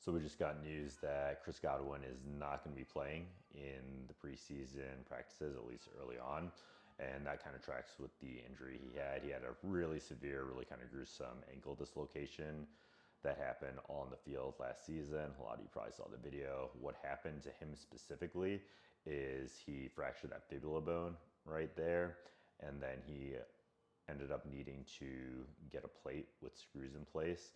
So we just got news that Chris Godwin is not going to be playing in the preseason practices, at least early on. And that kind of tracks with the injury he had. He had a really severe, really kind of gruesome ankle dislocation that happened on the field last season. A lot of you probably saw the video. What happened to him specifically is he fractured that fibula bone right there. And then he ended up needing to get a plate with screws in place,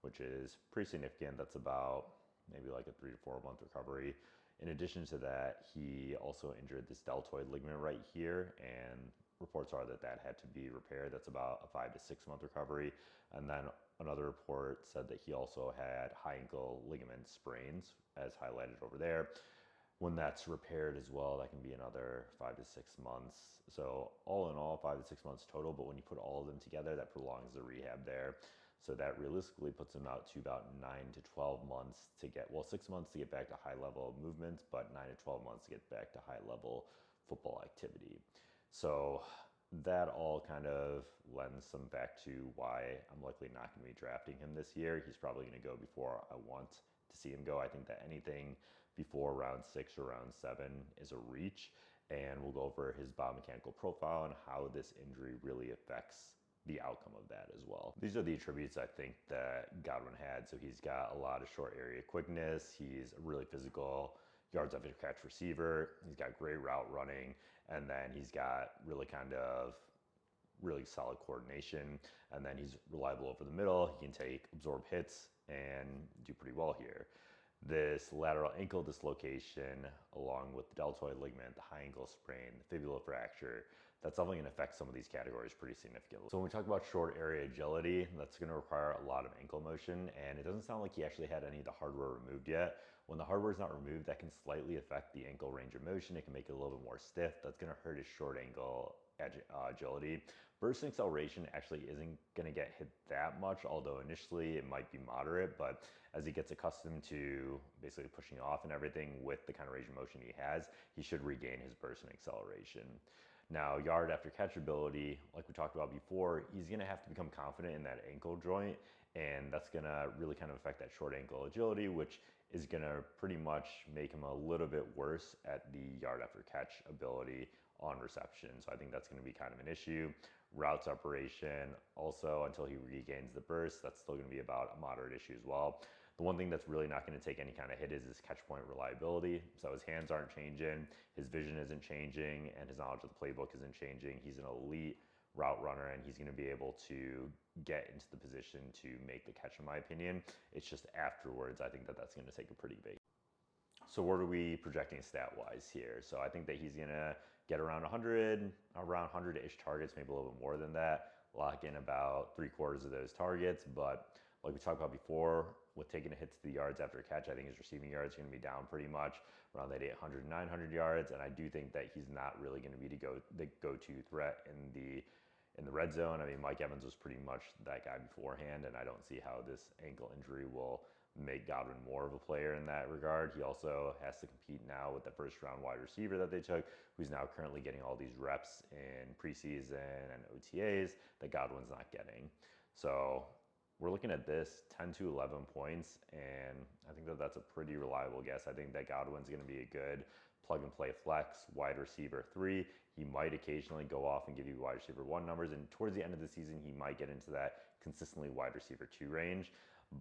which is pretty significant. That's about maybe like a 3 to 4 month recovery. In addition to that, he also injured this deltoid ligament right here, and reports are that that had to be repaired. That's about a 5 to 6 month recovery. And then another report said that he also had high ankle ligament sprains, as highlighted over there. When that's repaired as well, that can be another 5 to 6 months. So all in all, 5 to 6 months total, but when you put all of them together, that prolongs the rehab there. So that realistically puts him out to about 9 to 12 months to get, well, 6 months to get back to high level movement, but 9 to 12 months to get back to high level football activity. So that all kind of lends some back to why I'm likely not going to be drafting him this year. He's probably going to go before I want to see him go. I think that anything before round 6 or round 7 is a reach, and we'll go over his biomechanical profile and how this injury really affects the outcome of that as well. These are the attributes I think that Godwin had. So he's got a lot of short area quickness. He's a really physical yards after catch receiver. He's got great route running, and then he's got really solid coordination, and then he's reliable over the middle. He can absorb hits and do pretty well here. This lateral ankle dislocation, along with the deltoid ligament, the high ankle sprain, the fibula fracture, that's definitely going to affect some of these categories pretty significantly. So when we talk about short area agility, that's going to require a lot of ankle motion, and it doesn't sound like he actually had any of the hardware removed yet. When the hardware is not removed, that can slightly affect the ankle range of motion. It can make it a little bit more stiff. That's going to hurt his short ankle agility. Burst and acceleration actually isn't going to get hit that much, although initially it might be moderate, but as he gets accustomed to basically pushing off and everything with the kind of range of motion he has, he should regain his burst and acceleration. Now, yard after catch ability, like we talked about before, he's going to have to become confident in that ankle joint, and that's going to really kind of affect that short ankle agility, which is going to pretty much make him a little bit worse at the yard after catch ability on reception. So I think that's going to be kind of an issue. Route separation, also until he regains the burst, that's still going to be about a moderate issue as well. The one thing that's really not going to take any kind of hit is his catch point reliability. So his hands aren't changing, his vision isn't changing, and his knowledge of the playbook isn't changing. He's an elite route runner, and he's going to be able to get into the position to make the catch, in my opinion. It's just afterwards, I think that that's going to take a pretty big. So what are we projecting stat-wise here? So I think that he's going to get around 100-ish targets, maybe a little bit more than that, lock in about 3/4 of those targets. But like we talked about before, with taking a hit to the yards after a catch, I think his receiving yards are going to be down pretty much around that 800, 900 yards. And I do think that he's not really going to be the go-to threat in the red zone. I mean, Mike Evans was pretty much that guy beforehand, and I don't see how this ankle injury will make Godwin more of a player in that regard. He also has to compete now with the first round wide receiver that they took, who's now currently getting all these reps in preseason and OTAs that Godwin's not getting. So we're looking at this 10 to 11 points, and I think that that's a pretty reliable guess. I think that Godwin's going to be a good plug and play flex, wide receiver 3. He might occasionally go off and give you wide receiver 1 numbers, and towards the end of the season, he might get into that consistently wide receiver 2 range.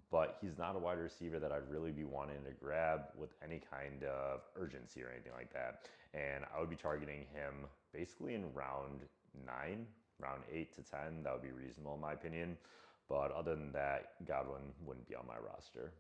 But he's not a wide receiver that I'd really be wanting to grab with any kind of urgency or anything like that. And I would be targeting him basically in round 9, round 8 to 10. That would be reasonable in my opinion. But other than that, Godwin wouldn't be on my roster.